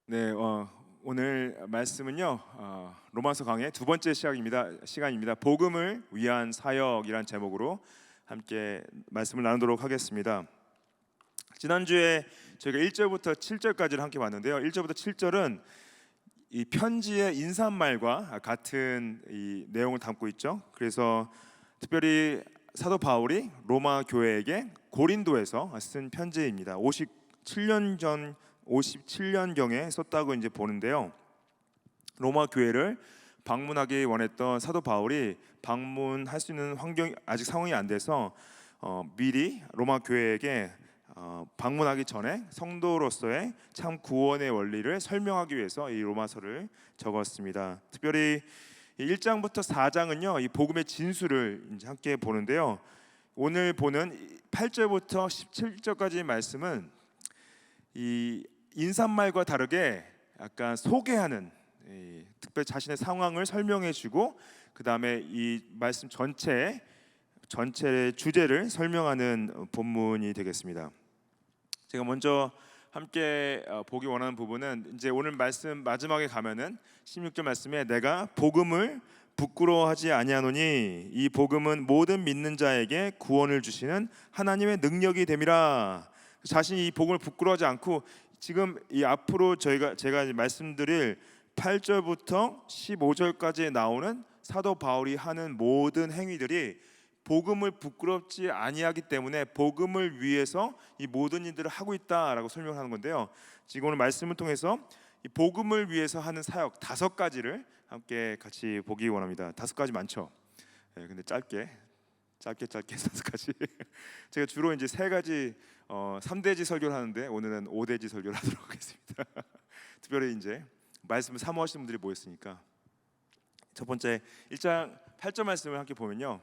네, 오늘 말씀은요 로마서 강의 두 번째 시간입니다. 복음을 위한 사역이란 제목으로 함께 말씀을 나누도록 하겠습니다. 지난주에 저희가 1절부터 7절까지를 함께 봤는데요. 1절부터 7절은 이 편지의 인사말과 같은 이 내용을 담고 있죠. 그래서 특별히 사도 바울이 로마 교회에게 고린도에서 쓴 편지입니다. 57년경에 썼다고 이제 보는데요. 로마 교회를 방문하기 원했던 사도 바울이 방문할 수 있는 환경이 아직 상황이 안 돼서 미리 로마 교회에게 방문하기 전에 성도로서의 참 구원의 원리를 설명하기 위해서 이 로마서를 적었습니다. 특별히 1장부터 4장은요, 이 복음의 진수를 이제 함께 보는데요. 오늘 보는 8절부터 17절까지의 말씀은 이 인사말과 다르게 약간 소개하는, 특별히 자신의 상황을 설명해주고 그 다음에 이 말씀 전체의 주제를 설명하는 본문이 되겠습니다. 제가 먼저 함께 보기 원하는 부분은 이제 오늘 말씀 마지막에 가면은 16절 말씀에 내가 복음을 부끄러워하지 아니하노니 이 복음은 모든 믿는 자에게 구원을 주시는 하나님의 능력이 됨이라. 자신이 이 복음을 부끄러워하지 않고 지금 이 앞으로 제가 말씀드릴 8절부터 15절까지 나오는 사도 바울이 하는 모든 행위들이 복음을 부끄럽지 아니하기 때문에 복음을 위해서 이 모든 일들을 하고 있다라고 설명하는 건데요. 지금 오늘 말씀을 통해서 이 복음을 위해서 하는 사역 5가지를 함께 같이 보기 원합니다. 5가지 많죠. 근데 짧게 5가지. 제가 주로 이제 3가지 3대지 설교를 하는데 오늘은 5대지 설교를 하도록 하겠습니다. 특별히 이제 말씀을 사모하시는 분들이 모였으니까 첫 번째 1장 8절 말씀을 함께 보면요.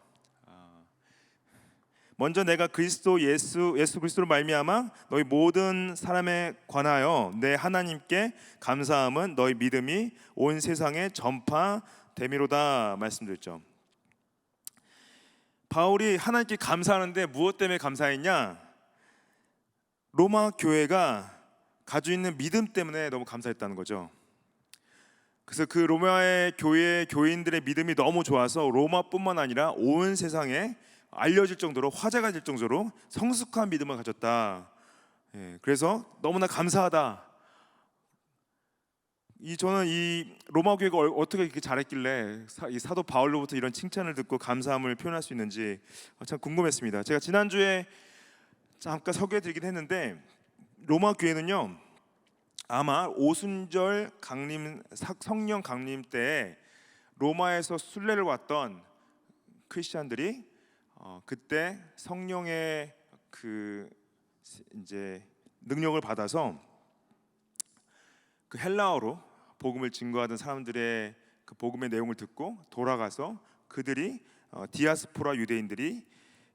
먼저 내가 그리스도 예수 그리스도로 말미암아 너희 모든 사람에 관하여 내 하나님께 감사함은 너희 믿음이 온 세상에 전파됨이로다 말씀드렸죠. 바울이 하나님께 감사하는데 무엇 때문에 감사했냐? 로마 교회가 가지고 있는 믿음 때문에 너무 감사했다는 거죠. 그래서 그 로마의 교인들의 믿음이 너무 좋아서 로마뿐만 아니라 온 세상에 알려질 정도로 화제가 될 정도로 성숙한 믿음을 가졌다. 그래서 너무나 감사하다. 저는 이 로마 교회가 어떻게 이렇게 잘했길래 이 사도 바울로부터 이런 칭찬을 듣고 감사함을 표현할 수 있는지 참 궁금했습니다. 제가 지난주에 잠깐 소개해드리긴 했는데 로마 교회는요, 아마 오순절 성령 강림 때 로마에서 순례를 왔던 크리스천들이 그때 성령의 그 이제 능력을 받아서 그 헬라어로 복음을 증거하던 사람들의 그 복음의 내용을 듣고 돌아가서 그들이 디아스포라 유대인들이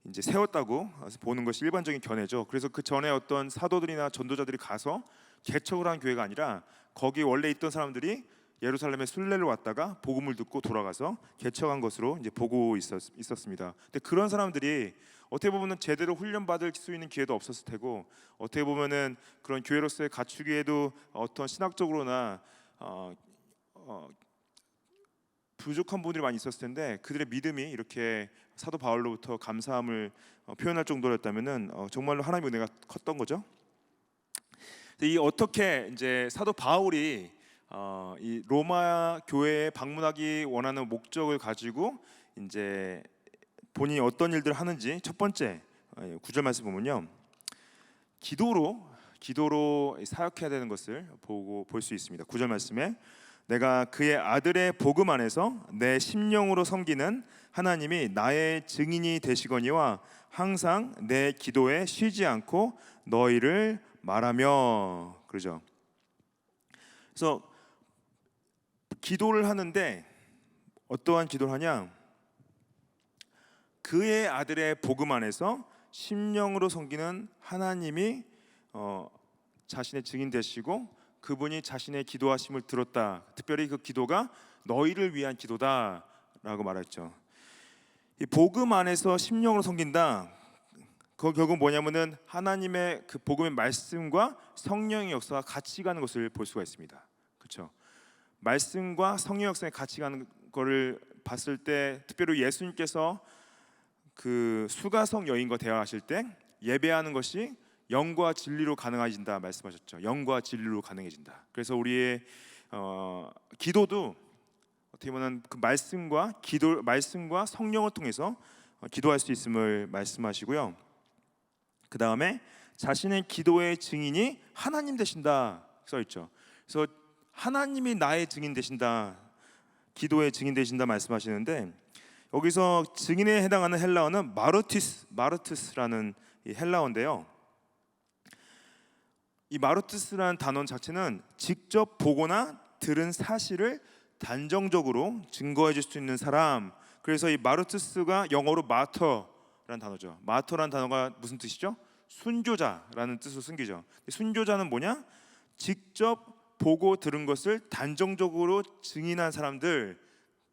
이제 세웠다고 보는 것이 일반적인 견해죠. 그래서 그 전에 어떤 사도들이나 전도자들이 가서 개척을 한 교회가 아니라 거기 원래 있던 사람들이 예루살렘에 순례를 왔다가 복음을 듣고 돌아가서 개척한 것으로 이제 보고 있었습니다. 근데 그런 사람들이 어떻게 보면은 제대로 훈련받을 수 있는 기회도 없었을 테고, 어떻게 보면은 그런 교회로서의 갖추기에도 어떤 신학적으로나 부족한 부분들이 많이 있었을 텐데 그들의 믿음이 이렇게 사도 바울로부터 감사함을 표현할 정도였다면은 정말로 하나님의 은혜가 컸던 거죠. 이 어떻게 이제 사도 바울이 이 로마 교회에 방문하기 원하는 목적을 가지고 이제 본인이 어떤 일들을 하는지 첫 번째 9절 말씀 보면요, 기도로 사역해야 되는 것을 볼 수 있습니다. 9절 말씀에 내가 그의 아들의 복음 안에서 내 심령으로 섬기는 하나님이 나의 증인이 되시거니와 항상 내 기도에 쉬지 않고 너희를 말하며. 그러죠. 그래서 기도를 하는데 어떠한 기도를 하냐? 그의 아들의 복음 안에서 심령으로 섬기는 하나님이 자신의 증인 되시고 그분이 자신의 기도하심을 들었다. 특별히 그 기도가 너희를 위한 기도다라고 말했죠. 이 복음 안에서 심령으로 섬긴다. 그 결국 뭐냐면은 하나님의 그 복음의 말씀과 성령의 역사가 같이 가는 것을 볼 수가 있습니다. 그렇죠? 말씀과 성령 역사가 같이 가는 거를 봤을 때, 특별히 예수님께서 그 수가성 여인과 대화하실 때 예배하는 것이 영과 진리로 가능해진다 말씀하셨죠. 영과 진리로 가능해진다. 그래서 우리의 기도도 어떻게 보면 그 말씀과 성령을 통해서 기도할 수 있음을 말씀하시고요. 그 다음에 자신의 기도의 증인이 하나님 되신다 써 있죠. 그래서 하나님이 나의 증인 되신다, 기도의 증인 되신다 말씀하시는데, 여기서 증인에 해당하는 헬라어는 마르투스라는 이 헬라어인데요. 이 마르투스라는 단어 자체는 직접 보거나 들은 사실을 단정적으로 증거해 줄 수 있는 사람. 그래서 이 마르투스가 영어로 마터라는 단어죠. 마터라는 단어가 무슨 뜻이죠? 순교자라는 뜻으로 숨기죠. 순교자는 뭐냐? 직접 보고 들은 것을 단정적으로 증인한 사람들.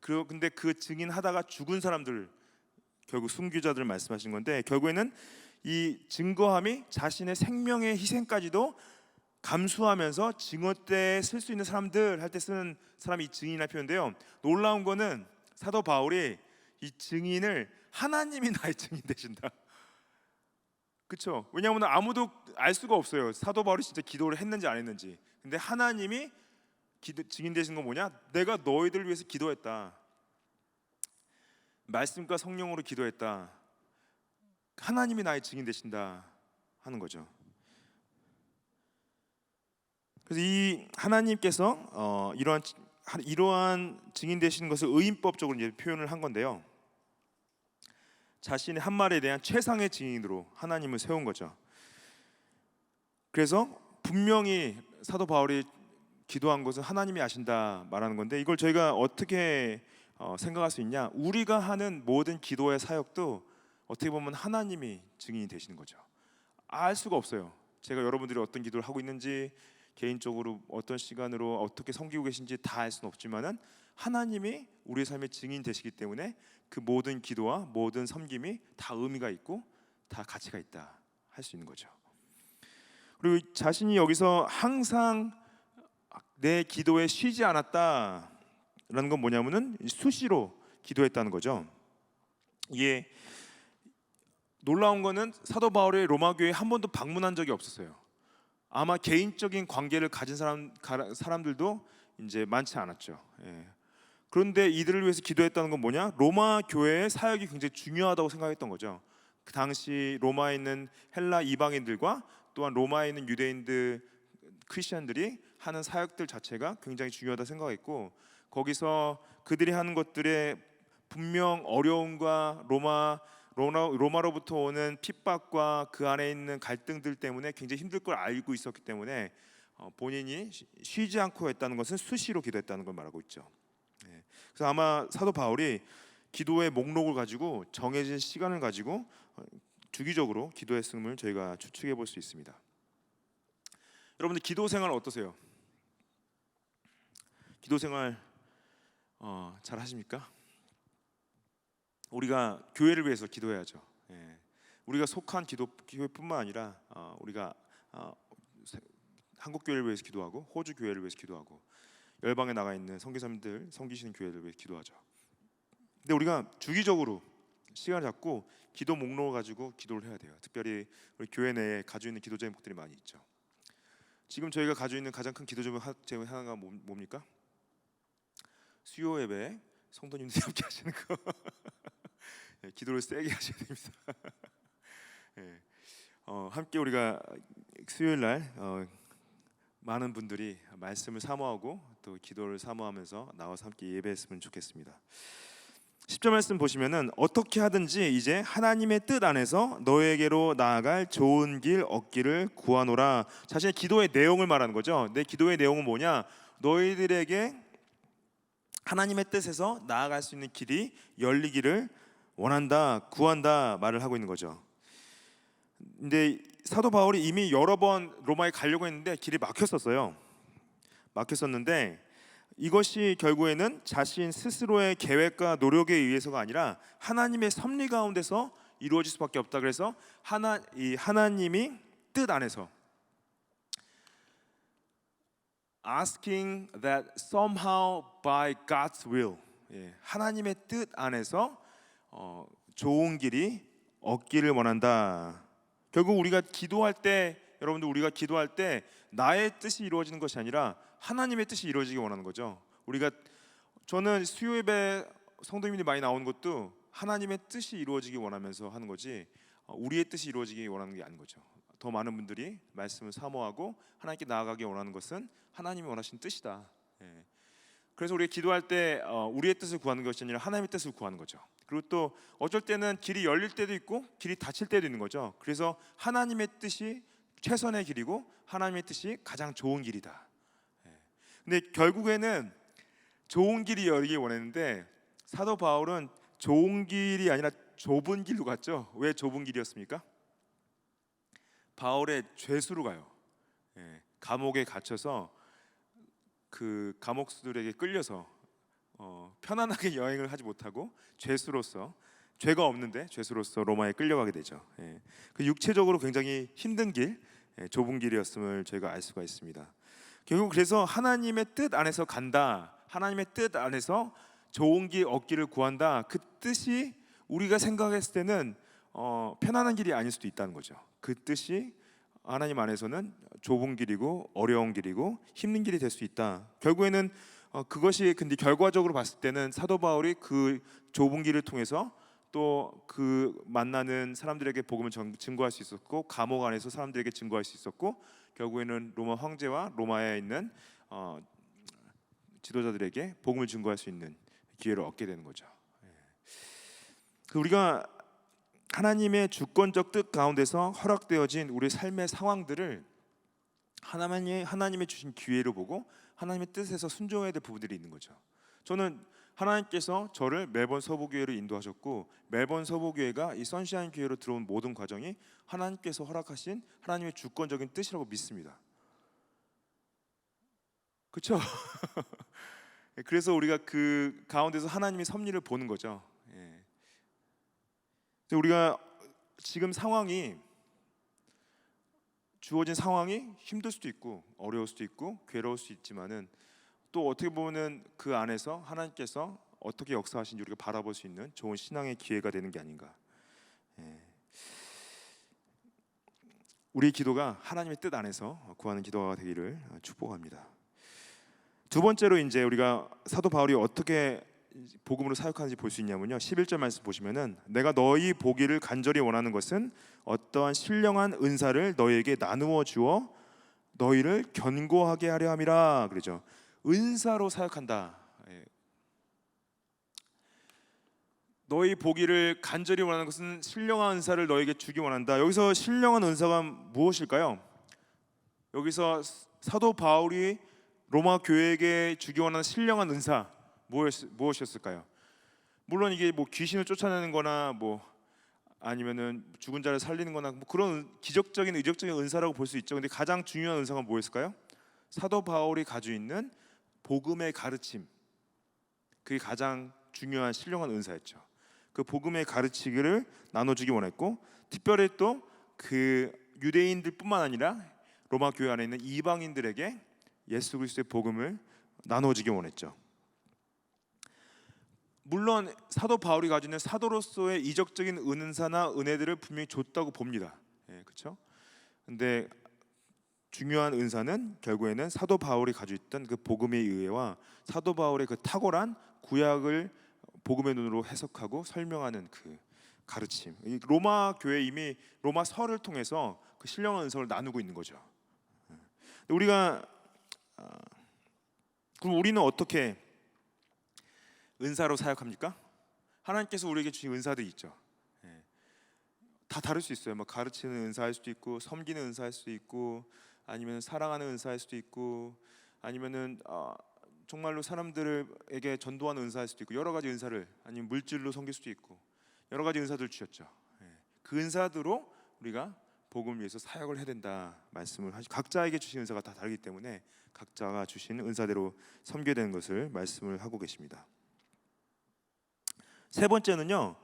근데 그 증인하다가 죽은 사람들, 결국 순교자들을 말씀하신 건데, 결국에는 이 증거함이 자신의 생명의 희생까지도 감수하면서 증언대에 쓸 수 있는 사람들 할 때 쓰는 사람이 이 증인이라는 표현인데요. 놀라운 거는 사도 바울이 이 증인을 하나님이 나의 증인 되신다. 그렇죠? 왜냐하면 아무도 알 수가 없어요. 사도 바울이 진짜 기도를 했는지 안 했는지. 근데 하나님이 증인 되신 건 뭐냐? 내가 너희들을 위해서 기도했다. 말씀과 성령으로 기도했다. 하나님이 나의 증인 되신다 하는 거죠. 그래서 이 하나님께서 이러한 증인 되시는 것을 의인법적으로 이제 표현을 한 건데요. 자신의 한 말에 대한 최상의 증인으로 하나님을 세운 거죠. 그래서 분명히 사도 바울이 기도한 것은 하나님이 아신다 말하는 건데, 이걸 저희가 어떻게 생각할 수 있냐? 우리가 하는 모든 기도의 사역도 어떻게 보면 하나님이 증인이 되시는 거죠. 알 수가 없어요. 제가 여러분들이 어떤 기도를 하고 있는지, 개인적으로 어떤 시간으로 어떻게 섬기고 계신지 다 알 수는 없지만은 하나님이 우리의 삶의 증인 되시기 때문에 그 모든 기도와 모든 섬김이 다 의미가 있고 다 가치가 있다 할 수 있는 거죠. 그리고 자신이 여기서 항상 내 기도에 쉬지 않았다라는 건 뭐냐면은 수시로 기도했다는 거죠. 이게 놀라운 거는 사도 바울이 로마 교회에 한 번도 방문한 적이 없었어요. 아마 개인적인 관계를 가진 사람들도 이제 많지 않았죠. 예. 그런데 이들을 위해서 기도했다는 건 뭐냐? 로마 교회의 사역이 굉장히 중요하다고 생각했던 거죠. 그 당시 로마에 있는 헬라 이방인들과 또한 로마에 있는 유대인들, 크리스천들이 하는 사역들 자체가 굉장히 중요하다 생각했고, 거기서 그들이 하는 것들에 분명 어려움과 로마로부터 오는 핍박과 그 안에 있는 갈등들 때문에 굉장히 힘들 걸 알고 있었기 때문에 본인이 쉬지 않고 했다는 것은 수시로 기도했다는 걸 말하고 있죠. 그래서 아마 사도 바울이 기도의 목록을 가지고 정해진 시간을 가지고 주기적으로 기도했음을 저희가 추측해 볼 수 있습니다. 여러분들 기도 생활 어떠세요? 기도 생활 잘 하십니까? 우리가 교회를 위해서 기도해야죠. 우리가 속한 교회뿐만 아니라 우리가 한국 교회를 위해서 기도하고 호주 교회를 위해서 기도하고 열방에 나가 있는 선교사님들 섬기시는 교회를 위해서 기도하죠. 근데 우리가 주기적으로 시간을 잡고 기도 목록을 가지고 기도를 해야 돼요. 특별히 우리 교회 내에 가지고 있는 기도 제목들이 많이 있죠. 지금 저희가 가지고 있는 가장 큰 기도 제목 하나가 뭡니까? 수요 예배 성도님들이 함께 하시는 거. 기도를 세게 하셔야 됩니다. 함께 우리가 수요일 날 많은 분들이 말씀을 사모하고 또 기도를 사모하면서 나와서 함께 예배했으면 좋겠습니다. 10절 말씀 보시면은 어떻게 하든지 이제 하나님의 뜻 안에서 너에게로 나아갈 좋은 길 얻기를 구하노라. 자신의 기도의 내용을 말하는 거죠. 내 기도의 내용은 뭐냐? 너희들에게 하나님의 뜻에서 나아갈 수 있는 길이 열리기를 원한다, 구한다 말을 하고 있는 거죠. 근데 사도 바울이 이미 여러 번 로마에 가려고 했는데 길이 막혔었는데 이것이 결국에는 자신 스스로의 계획과 노력에 의해서가 아니라 하나님의 섭리 가운데서 이루어질 수밖에 없다. 그래서 하나님이 뜻 안에서 asking that somehow by God's will, 하나님의 뜻 안에서 좋은 길이 얻기를 원한다. 결국 우리가 기도할 때, 여러분들 우리가 기도할 때 나의 뜻이 이루어지는 것이 아니라 하나님의 뜻이 이루어지기 원하는 거죠. 저는 수요 예배 성도님들이 많이 나오는 것도 하나님의 뜻이 이루어지기 원하면서 하는 거지 우리의 뜻이 이루어지기 원하는 게 아닌 거죠. 더 많은 분들이 말씀을 사모하고 하나님께 나아가기 원하는 것은 하나님이 원하신 뜻이다. 그래서 우리가 기도할 때 우리의 뜻을 구하는 것이 아니라 하나님의 뜻을 구하는 거죠. 그리고 또 어쩔 때는 길이 열릴 때도 있고 길이 닫힐 때도 있는 거죠. 그래서 하나님의 뜻이 최선의 길이고 하나님의 뜻이 가장 좋은 길이다. 근데 결국에는 좋은 길이 열리기 원했는데 사도 바울은 좋은 길이 아니라 좁은 길로 갔죠. 왜 좁은 길이었습니까? 바울의 죄수로 가요. 감옥에 갇혀서 그 감옥수들에게 끌려서 편안하게 여행을 하지 못하고 죄수로서, 죄가 없는데 죄수로서 로마에 끌려가게 되죠. 그 육체적으로 굉장히 힘든 길, 좁은 길이었음을 저희가 알 수가 있습니다. 결국 그래서 하나님의 뜻 안에서 간다, 하나님의 뜻 안에서 좋은 길 얻기를 구한다, 그 뜻이 우리가 생각했을 때는 편안한 길이 아닐 수도 있다는 거죠. 그 뜻이 하나님 안에서는 좁은 길이고 어려운 길이고 힘든 길이 될 수 있다. 결국에는 그것이, 근데 결과적으로 봤을 때는 사도 바울이 그 좁은 길을 통해서 또 그 만나는 사람들에게 복음을 증거할 수 있었고, 감옥 안에서 사람들에게 증거할 수 있었고, 결국에는 로마 황제와 로마에 있는 지도자들에게 복음을 증거할 수 있는 기회를 얻게 되는 거죠. 우리가 하나님의 주권적 뜻 가운데서 허락되어진 우리 삶의 상황들을 하나님의 주신 기회로 보고 하나님의 뜻에서 순종해야 될 부분들이 있는 거죠. 저는 하나님께서 저를 매번 서부교회로 인도하셨고, 매번 서부교회가 이 선샤인 교회로 들어온 모든 과정이 하나님께서 허락하신 하나님의 주권적인 뜻이라고 믿습니다. 그렇죠? 그래서 우리가 그 가운데서 하나님의 섭리를 보는 거죠. 우리가 지금 주어진 상황이 힘들 수도 있고 어려울 수도 있고 괴로울 수도 있지만은, 또 어떻게 보면 그 안에서 하나님께서 어떻게 역사하신지 우리가 바라볼 수 있는 좋은 신앙의 기회가 되는 게 아닌가. 우리의 기도가 하나님의 뜻 안에서 구하는 기도가 되기를 축복합니다. 두 번째로 이제 우리가 사도 바울이 어떻게 복음으로 사역하는지 볼 수 있냐면요, 11절 말씀 보시면은 내가 너희 보기를 간절히 원하는 것은 어떠한 신령한 은사를 너희에게 나누어 주어 너희를 견고하게 하려 함이라 그러죠. 은사로 사역한다. 너희 보기를 간절히 원하는 것은 신령한 은사를 너에게 주기 원한다. 여기서 신령한 은사가 무엇일까요? 여기서 사도 바울이 로마 교회에게 주기 원하는 신령한 은사 무엇이었을까요? 물론 이게 뭐 귀신을 쫓아내는 거나 뭐 아니면은 죽은 자를 살리는 거나 뭐 그런 기적적인 의적적인 은사라고 볼 수 있죠. 근데 가장 중요한 은사가 뭐였을까요? 사도 바울이 가지고 있는 복음의 가르침, 그게 가장 중요한 신령한 은사였죠. 그 복음의 가르치기를 나눠주기 원했고, 특별히 또 그 유대인들뿐만 아니라 로마 교회 안에 있는 이방인들에게 예수 그리스도의 복음을 나눠주기 원했죠. 물론 사도 바울이 가지고 있는 사도로서의 이적적인 은사나 은혜들을 분명히 줬다고 봅니다. 그렇죠? 근데 중요한 은사는 결국에는 사도 바울이 가지고 있던 그 복음의 의회와 사도 바울의 그 탁월한 구약을 복음의 눈으로 해석하고 설명하는 그 가르침. 로마 교회 이미 로마 서를 통해서 그 신령한 은사를 나누고 있는 거죠. 우리가 그럼 우리는 어떻게 은사로 사역합니까? 하나님께서 우리에게 주신 은사들이 있죠. 다 다를 수 있어요. 뭐 가르치는 은사할 수도 있고, 섬기는 은사할 수도 있고, 아니면 사랑하는 은사할 수도 있고, 아니면은 정말로 사람들에게 전도하는 은사할 수도 있고, 여러 가지 은사를, 아니면 물질로 섬길 수도 있고, 여러 가지 은사들 주셨죠. 그 은사대로 우리가 복음을 위해서 사역을 해야 된다 말씀을 하시고, 각자에게 주신 은사가 다 다르기 때문에 각자가 주신 은사대로 섬겨야 되는 것을 말씀을 하고 계십니다. 세 번째는요,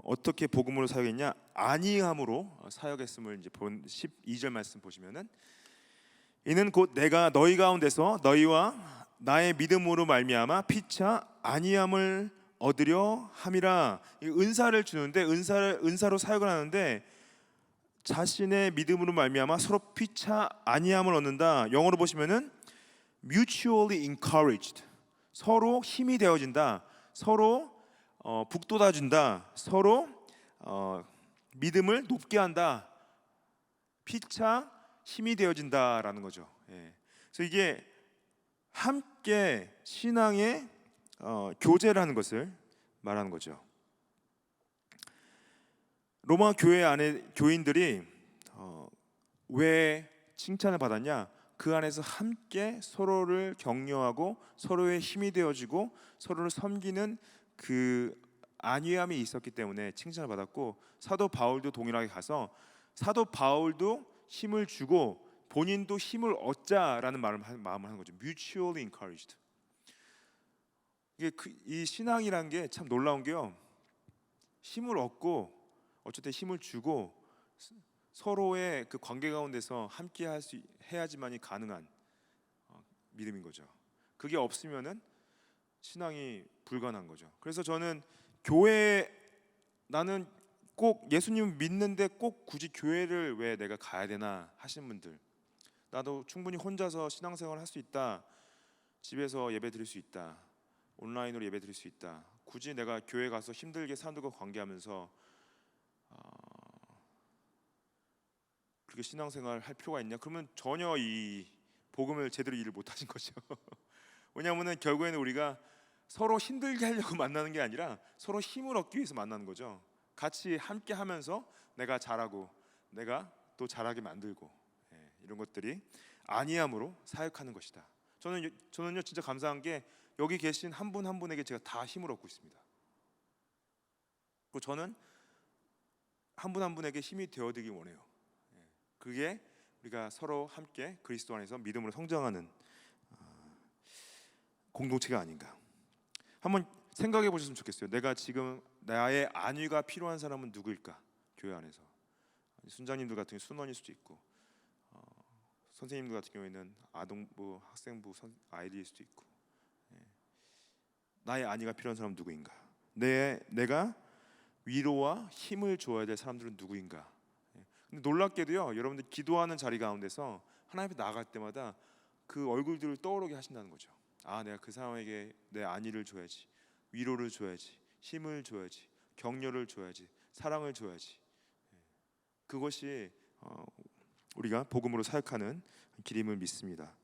어떻게 복음으로 사역했냐? 안이함으로 사역했음을 이제 본 12절 말씀 보시면은, 이는 곧 내가 너희 가운데서 너희와 나의 믿음으로 말미암아 피차 아니함을 얻으려 함이라. 이 은사를 주는데 은사로 사역을 하는데 자신의 믿음으로 말미암아 서로 피차 아니함을 얻는다. 영어로 보시면은 mutually encouraged, 서로 힘이 되어진다, 서로 북돋아준다, 서로 믿음을 높게 한다, 피차 힘이 되어진다라는 거죠. 예. 그래서 이게 함께 신앙의 교제라는 것을 말하는 거죠. 로마 교회 안에 교인들이 왜 칭찬을 받았냐? 그 안에서 함께 서로를 격려하고 서로의 힘이 되어지고 서로를 섬기는 그 안위함이 있었기 때문에 칭찬을 받았고, 사도 바울도 동일하게 가서 사도 바울도 힘을 주고 본인도 힘을 얻자라는 마음을 하는 거죠. Mutually encouraged. 이게 이 신앙이란 게 참 놀라운 게요. 힘을 얻고 어쨌든 힘을 주고 서로의 그 관계 가운데서 함께 해야지만이 가능한 믿음인 거죠. 그게 없으면은 신앙이 불가능한 거죠. 그래서 저는 나는 꼭 예수님 믿는데 꼭 굳이 교회를 왜 내가 가야 되나 하시는 분들, 나도 충분히 혼자서 신앙생활을 할 수 있다, 집에서 예배 드릴 수 있다, 온라인으로 예배 드릴 수 있다, 굳이 내가 교회 가서 힘들게 사람들과 관계하면서 그렇게 신앙생활 할 필요가 있냐? 그러면 전혀 이 복음을 제대로 일을 못 하신 거죠. 왜냐하면 결국에는 우리가 서로 힘들게 하려고 만나는 게 아니라 서로 힘을 얻기 위해서 만나는 거죠. 같이 함께 하면서 내가 잘하고 내가 또 잘하게 만들고, 이런 것들이 안위함으로 사역하는 것이다. 저는요 진짜 감사한 게 여기 계신 한 분 한 분에게 제가 다 힘을 얻고 있습니다. 그리고 저는 한 분 한 분에게 힘이 되어드리기 원해요. 그게 우리가 서로 함께 그리스도 안에서 믿음으로 성장하는 공동체가 아닌가. 한번 생각해 보셨으면 좋겠어요. 내가 지금 나의 안위가 필요한 사람은 누구일까? 교회 안에서 순장님들 같은 경우 순원일 수도 있고, 선생님들 같은 경우에는 아동부, 학생부 아이들일 수도 있고, 나의 안위가 필요한 사람은 누구인가? 내가 위로와 힘을 줘야 될 사람들은 누구인가? 근데 놀랍게도요, 여러분들 기도하는 자리 가운데서 하나님 앞에 나아갈 때마다 그 얼굴들을 떠오르게 하신다는 거죠. 내가 그 사람에게 내 안위를 줘야지, 위로를 줘야지, 힘을 줘야지, 격려를 줘야지, 사랑을 줘야지. 그것이 우리가 복음으로 사역하는 길임을 믿습니다.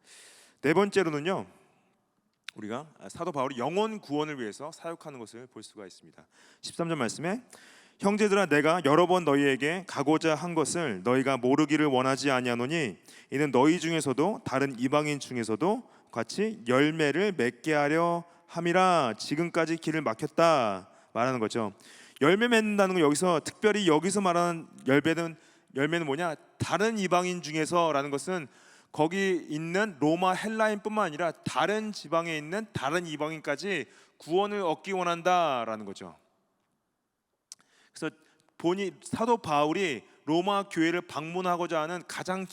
네 번째로는요, 우리가 사도 바울이 영혼 구원을 위해서 사역하는 것을 볼 수가 있습니다. 13절 말씀에 형제들아 내가 여러 번 너희에게 가고자 한 것을 너희가 모르기를 원하지 아니하노니 이는 너희 중에서도 다른 이방인 중에서도 같이 열매를 맺게 하려 함이라. 지금까지 길을 막혔다 말하는 거죠. 열매 맺는다는 건 특별히 여기서 말하는 열매는 뭐냐? 다른 이방인 중에서라는 것은 거기 있는 로마 헬라인뿐만 아니라 다른 지방에 있는 다른 이방인까지 구원을 얻기 원한다라는 거죠. 그래서 사도 바울이 로마 교회를 방문하고자 하는 가장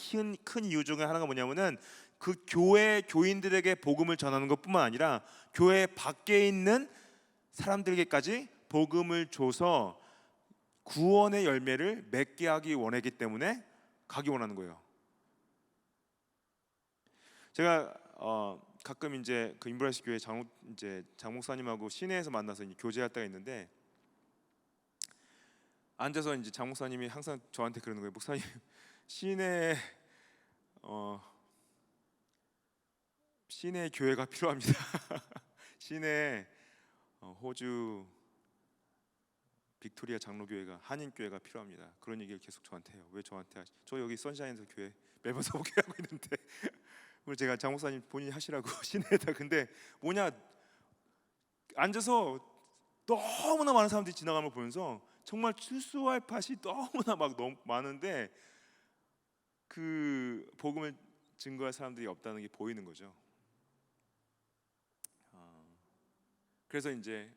큰 이유 중에 하나가 뭐냐면은 그 교회 교인들에게 복음을 전하는 것뿐만 아니라 교회 밖에 있는 사람들에게까지 복음을 줘서 구원의 열매를 맺게 하기 원하기 때문에 가기 원하는 거예요. 제가 가끔 이제 그 인브라이스 교회 장 목사님하고 시내에서 만나서 이제 교제할 때가 있는데, 앉아서 이제 장 목사님이 항상 저한테 그러는 거예요. 목사님, 시내 교회가 필요합니다. 시내 호주 빅토리아 장로교회가 한인교회가 필요합니다. 그런 얘기를 계속 저한테 해요. 왜 저한테 저 여기 선샤인에서 교회 매번 소개하고 있는데 그걸 제가 장 목사님 본인이 하시라고 시내에다. 근데 뭐냐, 앉아서 너무나 많은 사람들이 지나가는 걸 보면서 정말 출소할 밭이 너무나 너무 많은데 그 복음을 증거할 사람들이 없다는 게 보이는 거죠. 그래서 이제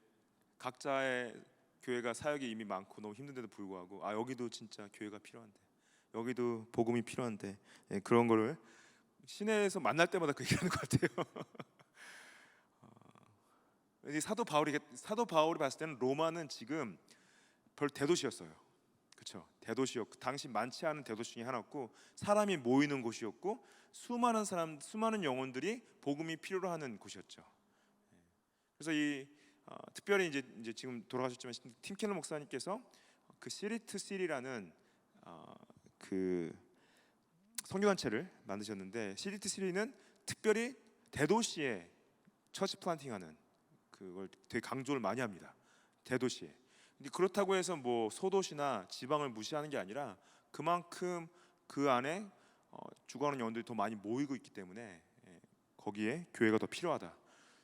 각자의 교회가 사역이 이미 많고 너무 힘든데도 불구하고 여기도 진짜 교회가 필요한데, 여기도 복음이 필요한데, 그런 거를 시내에서 만날 때마다 그 얘기하는 것 같아요. 이 사도 바울이 봤을 때는 로마는 지금 별 대도시였어요. 그렇죠? 대도시였고 당시 많지 않은 대도시 중에 하나였고 사람이 모이는 곳이었고 수많은 영혼들이 복음이 필요로 하는 곳이었죠. 그래서 특별히 이제 지금 돌아가셨지만 팀 켈러 목사님께서 그 시리 투 시리라는 그 선교단체를 만드셨는데 시리 투 시리는 특별히 대도시에 처치 플란팅하는 그걸 되게 강조를 많이 합니다. 대도시에. 근데 그렇다고 해서 뭐 소도시나 지방을 무시하는 게 아니라 그만큼 그 안에 죽어가는 영혼들이 더 많이 모이고 있기 때문에 거기에 교회가 더 필요하다.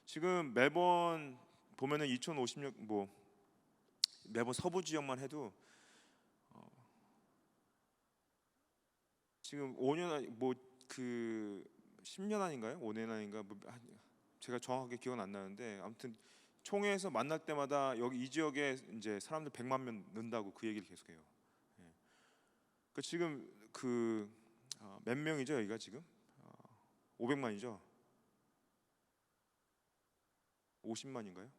지금 매번 보면은 2050년 뭐 매번 서부 지역만 해도 지금 5년 뭐 그 10년 아닌가요? 5년 아닌가? 제가 정확하게 기억은 안 나는데 아무튼 총회에서 만날 때마다 여기 이 지역에 이제 사람들 100만 명 는다고 그 얘기를 계속해요. 그 지금 그 몇 명이죠 여기가 지금 500만이죠. 50만인가요?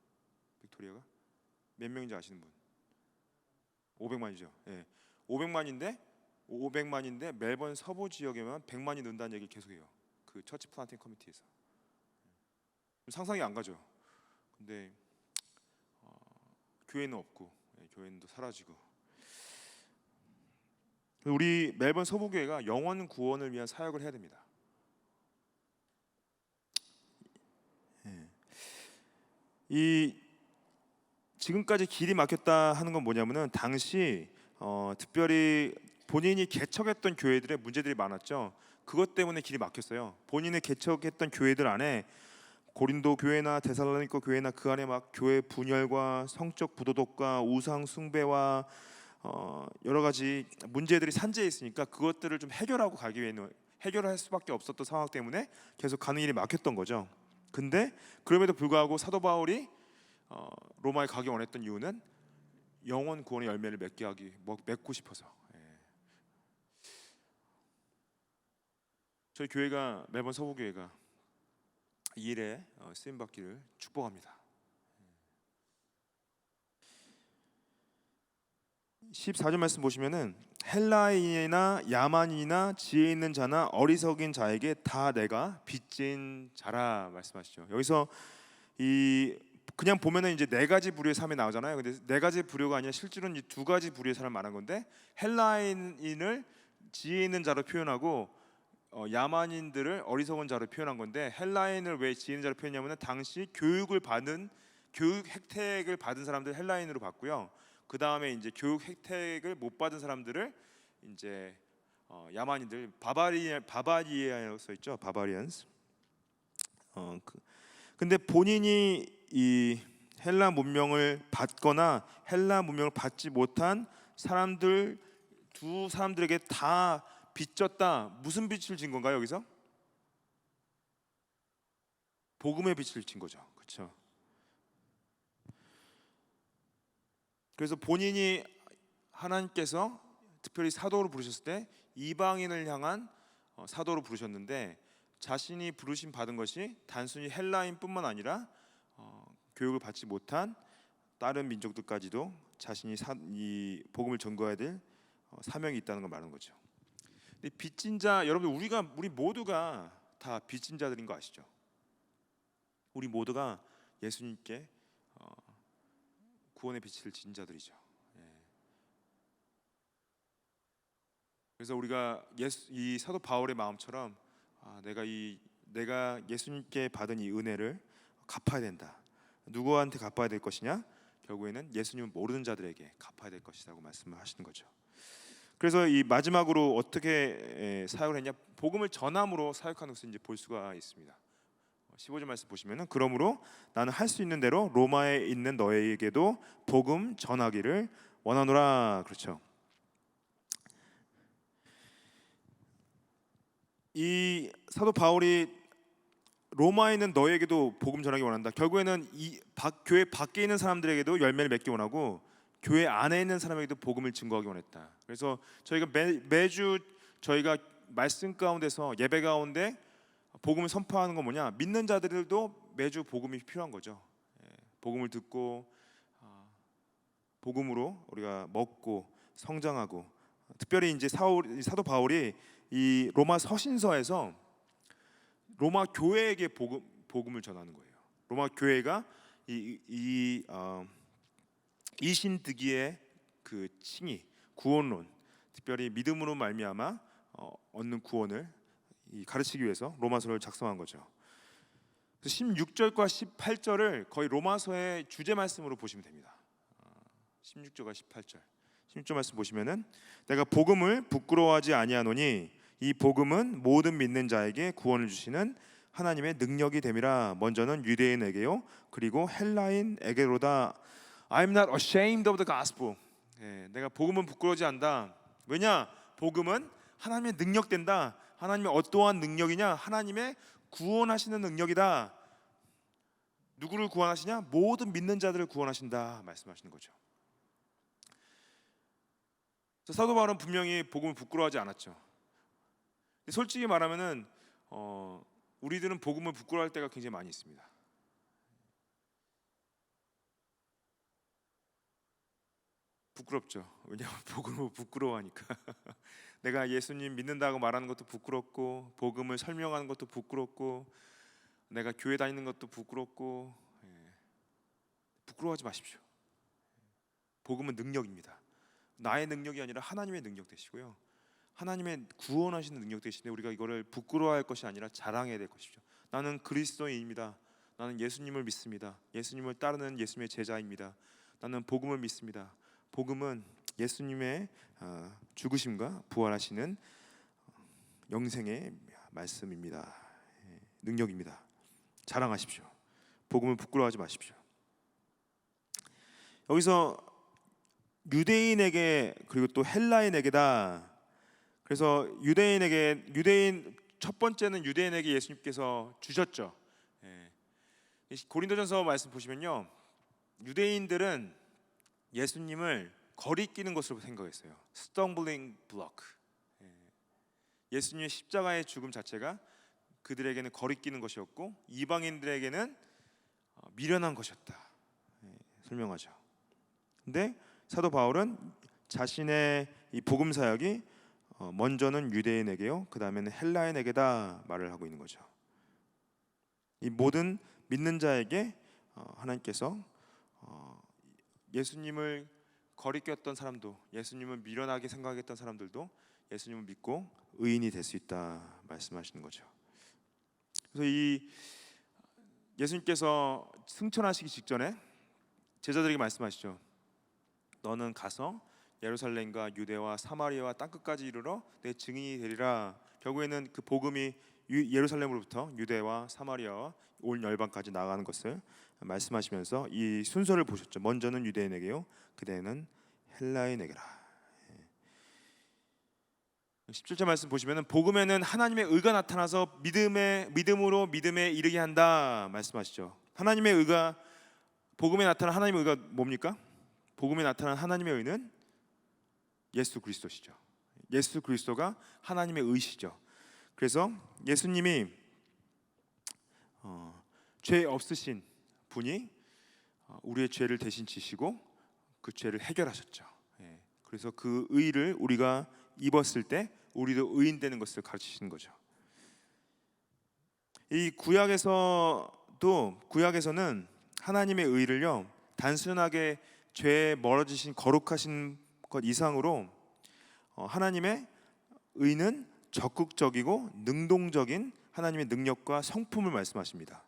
빅토리아가 몇 명인지 아시는 분? 500만이죠. 예, 500만인데 멜번 서부 지역에만 100만이 는다는 얘기를 계속해요. 그 처치 플란팅 커미티에서 상상이 안 가죠. 근데 교회는 없고 교회는 또 사라지고 우리 멜번 서부 교회가 영혼 구원을 위한 사역을 해야 됩니다. 이 지금까지 길이 막혔다 하는 건 뭐냐면은 당시 특별히 본인이 개척했던 교회들의 문제들이 많았죠. 그것 때문에 길이 막혔어요. 본인이 개척했던 교회들 안에 고린도 교회나 데살로니가 교회나 그 안에 막 교회 분열과 성적 부도덕과 우상 숭배와 여러 가지 문제들이 산재해 있으니까 그것들을 좀 해결하고 가기 위해는 해결할 수밖에 없었던 상황 때문에 계속 가는 일이 막혔던 거죠. 근데 그럼에도 불구하고 사도 바울이 로마에 가기 원했던 이유는 영혼 구원의 열매를 맺고 싶어서. 저희 교회가 매번 서부 교회가 이 일에 쓰임 받기를 축복합니다. 14절 말씀 보시면은 헬라인이나 야만인이나 지혜 있는 자나 어리석인 자에게 다 내가 빚진 자라 말씀하시죠. 여기서 그냥 보면은 이제 네 가지 부류의 사람이 나오잖아요. 근데 네 가지 부류가 아니라 실제로는 두 가지 부류의 사람 말한 건데 헬라인을 지혜 있는 자로 표현하고 야만인들을 어리석은 자로 표현한 건데 헬라인을 왜 지혜 있는 자로 표현하냐면은 당시 교육 혜택을 받은 사람들 헬라인으로 봤고요. 그 다음에 이제 교육 혜택을 못 받은 사람들을 이제 야만인들 바바리아라고 써 있죠. 바바리안스. 근데 본인이 이 헬라 문명을 받거나 헬라 문명을 받지 못한 사람들 두 사람들에게 다 빚졌다. 무슨 빚을 진 건가요? 여기서 복음의 빚을 진 거죠. 그렇죠? 그래서 본인이 하나님께서 특별히 사도로 부르셨을 때 이방인을 향한 사도로 부르셨는데 자신이 부르심 받은 것이 단순히 헬라인뿐만 아니라 교육을 받지 못한 다른 민족들까지도 자신이 이 복음을 전거해야 될 사명이 있다는 걸 말하는 거죠. 근데 빚진 자 여러분 우리 모두가 다 빚진 자들인 거 아시죠? 우리 모두가 예수님께 구원의 빛을 진 자들이죠. 그래서 우리가 이 사도 바울의 마음처럼 내가 예수님께 받은 이 은혜를 갚아야 된다. 누구한테 갚아야 될 것이냐? 결국에는 예수님을 모르는 자들에게 갚아야 될 것이라고 말씀을 하시는 거죠. 그래서 이 마지막으로 어떻게 사역을 했냐? 복음을 전함으로 사역하는 것을 이제 볼 수가 있습니다. 15절 말씀 보시면은 그러므로 나는 할 수 있는 대로 로마에 있는 너에게도 복음 전하기를 원하노라. 그렇죠. 이 사도 바울이 로마에 있는 너에게도 복음 전하기 원한다. 결국에는 교회 밖에 있는 사람들에게도 열매를 맺기 원하고 교회 안에 있는 사람에게도 복음을 증거하기 원했다. 그래서 저희가 매주 저희가 말씀 가운데서 예배 가운데 복음을 선포하는 건 뭐냐? 믿는 자들도 매주 복음이 필요한 거죠. 복음을 듣고 복음으로 우리가 먹고 성장하고, 특별히 이제 사도 바울이 이 로마 서신서에서 로마 교회에게 복음을 전하는 거예요. 로마 교회가 이신득이의 그 칭의, 구원론, 특별히 믿음으로 말미암아 얻는 구원을 가르치기 위해서 로마서를 작성한 거죠. 16절과 18절을 거의 로마서의 주제 말씀으로 보시면 됩니다. 16절과 18절. 16절 말씀 보시면은 내가 복음을 부끄러워하지 아니하노니 이 복음은 모든 믿는 자에게 구원을 주시는 하나님의 능력이 됨이라. 먼저는 유대인에게요 그리고 헬라인에게로다. I'm not ashamed of the gospel. 내가 복음은 부끄러워하지 않다. 왜냐? 복음은 하나님의 능력된다. 하나님의 어떠한 능력이냐? 하나님의 구원하시는 능력이다. 누구를 구원하시냐? 모든 믿는 자들을 구원하신다 말씀하시는 거죠. 사도 바울은 분명히 복음을 부끄러워하지 않았죠. 솔직히 말하면은 우리들은 복음을 부끄러워할 때가 굉장히 많이 있습니다. 부끄럽죠. 왜냐하면 복음을 부끄러워하니까. 내가 예수님 믿는다고 말하는 것도 부끄럽고, 복음을 설명하는 것도 부끄럽고, 내가 교회 다니는 것도 부끄럽고. 부끄러워하지 마십시오. 복음은 능력입니다. 나의 능력이 아니라 하나님의 능력 되시고요, 하나님의 구원하시는 능력 되시는데 우리가 이거를 부끄러워할 것이 아니라 자랑해야 될 것이죠. 나는 그리스도인입니다. 나는 예수님을 믿습니다. 예수님을 따르는 예수님의 제자입니다. 나는 복음을 믿습니다. 복음은 예수님의 죽으심과 부활하시는 영생의 말씀입니다. 능력입니다. 자랑하십시오. 복음을 부끄러워하지 마십시오. 여기서 유대인에게 그리고 또 헬라인에게다. 그래서 유대인 첫 번째는 유대인에게 예수님께서 주셨죠. 고린도전서 말씀 보시면요, 유대인들은 예수님을 거리끼는 것으로 생각했어요. stumbling block. 예수님의 십자가의 죽음 자체가 그들에게는 거리끼는 것이었고 이방인들에게는 미련한 것이었다 설명하죠. 근데 사도 바울은 자신의 이 복음 사역이 먼저는 유대인에게요, 그 다음에는 헬라인에게다 말을 하고 있는 거죠. 이 모든 믿는 자에게 하나님께서 예수님을 거리꼈던 사람도, 예수님을 미련하게 생각했던 사람들도 예수님을 믿고 의인이 될 수 있다 말씀하시는 거죠. 그래서 이 예수님께서 승천하시기 직전에 제자들에게 말씀하시죠. 너는 가서 예루살렘과 유대와 사마리아와 땅끝까지 이르러 내 증인이 되리라. 결국에는 그 복음이 예루살렘으로부터 유대와 사마리아와 온 열방까지 나가는 것을 말씀하시면서 이 순서를 보셨죠. 먼저는 유대인에게요, 그대는 헬라인에게라. 17절 말씀 보시면은 복음에는 하나님의 의가 나타나서 믿음으로 믿음에 이르게 한다 말씀하시죠. 하나님의 의가, 복음에 나타난 하나님의 의가 뭡니까? 복음에 나타난 하나님의 의는 예수 그리스도시죠. 예수 그리스도가 하나님의 의시죠. 그래서 예수님이 죄 없으신 분이 우리의 죄를 대신 지시고 그 죄를 해결하셨죠. 그래서 그 의를 우리가 입었을 때 우리도 의인 되는 것을 가르치시는 거죠. 이 구약에서는 하나님의 의를요, 단순하게 죄에 멀어지신 거룩하신 것 이상으로 하나님의 의는 적극적이고 능동적인 하나님의 능력과 성품을 말씀하십니다.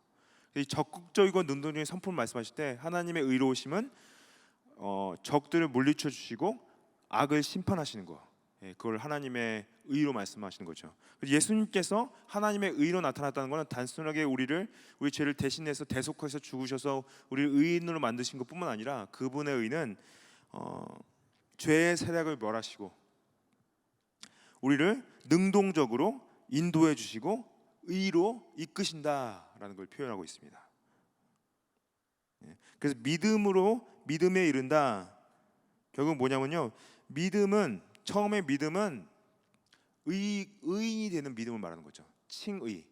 이 적극적이고 능동적인 성품을 말씀하실 때 하나님의 의로우심은 적들을 물리쳐 주시고 악을 심판하시는 거, 그걸 하나님의 의로 말씀하시는 거죠. 예수님께서 하나님의 의로 나타났다는 것은 단순하게 우리 죄를 대신해서 대속해서 죽으셔서 우리를 의인으로 만드신 것뿐만 아니라 그분의 의는 죄의 세력을 멸하시고 우리를 능동적으로 인도해 주시고 의로 이끄신다라는 걸 표현하고 있습니다. 그래서 믿음에 이른다. 결국 뭐냐면요, 처음에 믿음은 의인이 되는 믿음을 말하는 거죠. 칭의.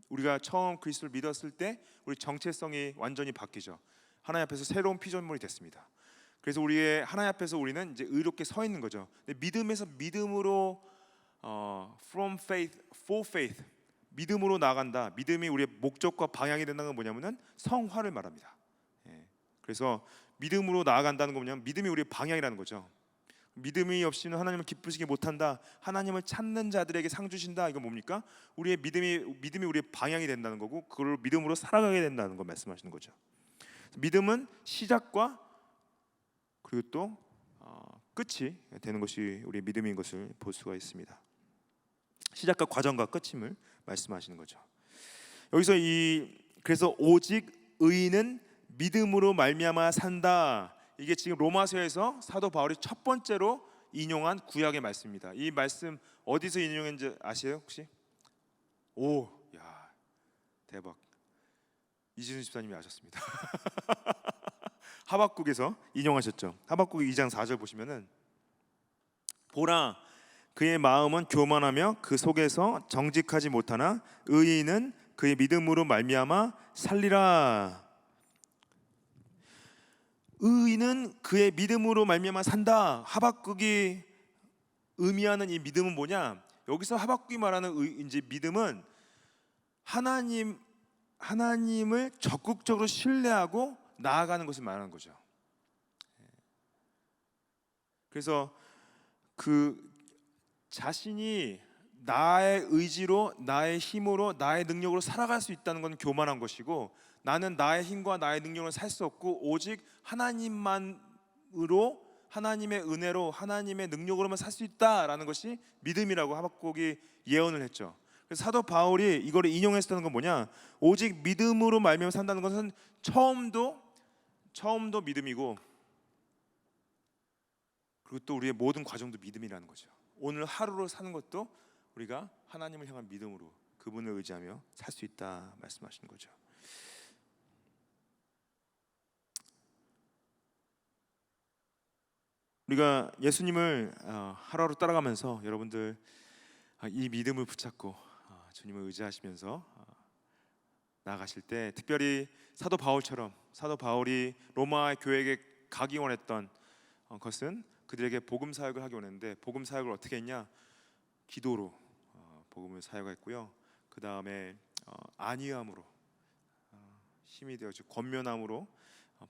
우리가 처음 그리스도를 믿었을 때 우리 정체성이 완전히 바뀌죠. 하나님 앞에서 새로운 피조물이 됐습니다. 그래서 우리의 하나님 앞에서 우리는 이제 의롭게 서 있는 거죠. 근데 믿음에서 믿음으로 from faith for faith, 믿음으로 나아간다. 믿음이 우리의 목적과 방향이 된다는 건 뭐냐면은 성화를 말합니다. 예. 그래서 믿음으로 나아간다는 건 뭐냐면 믿음이 우리의 방향이라는 거죠. 믿음이 없이는 하나님을 기쁘시게 못한다. 하나님을 찾는 자들에게 상 주신다. 이건 뭡니까? 우리의 믿음이 우리의 방향이 된다는 거고, 그걸 믿음으로 살아가게 된다는 거 말씀하시는 거죠. 믿음은 시작과 그리고 또 끝이 되는 것이 우리의 믿음인 것을 볼 수가 있습니다. 시작과 과정과 끝임을 말씀하시는 거죠. 여기서 그래서 오직 의인은 믿음으로 말미암아 산다. 이게 지금 로마서에서 사도 바울이 첫 번째로 인용한 구약의 말씀입니다. 이 말씀 어디서 인용했는지 아세요 혹시? 오, 야, 대박. 이진수 집사님이 아셨습니다. 하박국에서 인용하셨죠. 하박국 2장 4절 보시면은 보라, 그의 마음은 교만하며 그 속에서 정직하지 못하나 의인은 그의 믿음으로 말미암아 살리라. 의인은 그의 믿음으로 말미암아 산다. 하박국이 의미하는 이 믿음은 뭐냐? 여기서 하박국이 말하는 이제 믿음은 하나님을 적극적으로 신뢰하고 나아가는 것을 말하는 거죠. 그래서 그 자신이 나의 의지로, 나의 힘으로, 나의 능력으로 살아갈 수 있다는 건 교만한 것이고, 나는 나의 힘과 나의 능력으로 살 수 없고 오직 하나님만으로, 하나님의 은혜로, 하나님의 능력으로만 살 수 있다라는 것이 믿음이라고 하박국이 예언을 했죠. 그래서 사도 바울이 이거를 인용했다는 건 뭐냐? 오직 믿음으로 말미암아 산다는 것은 처음도 믿음이고, 그리고 또 우리의 모든 과정도 믿음이라는 거죠. 오늘 하루를 사는 것도 우리가 하나님을 향한 믿음으로, 그분을 의지하며 살 수 있다 말씀하시는 거죠. 우리가 예수님을 하루하루 따라가면서 여러분들 이 믿음을 붙잡고 주님을 의지하시면서 나아가실 때, 특별히 사도 바울이 로마 교회에게 가기 원했던 것은 그들에게 복음 사역을 하기 원했는데, 복음 사역을 어떻게 했냐? 기도로 복음을 사역했고요. 그 다음에 안위함으로, 힘이 되어서 권면함으로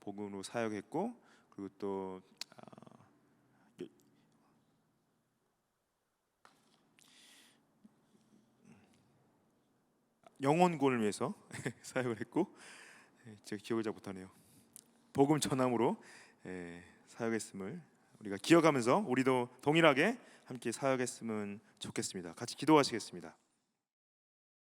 복음으로 사역했고, 그리고 또 영혼구원을 위해서 사역을 했고, 제가 기억을 잘 못하네요. 복음 전함으로 사역했음을 우리가 기억하면서 우리도 동일하게 함께 사역했으면 좋겠습니다. 같이 기도하시겠습니다.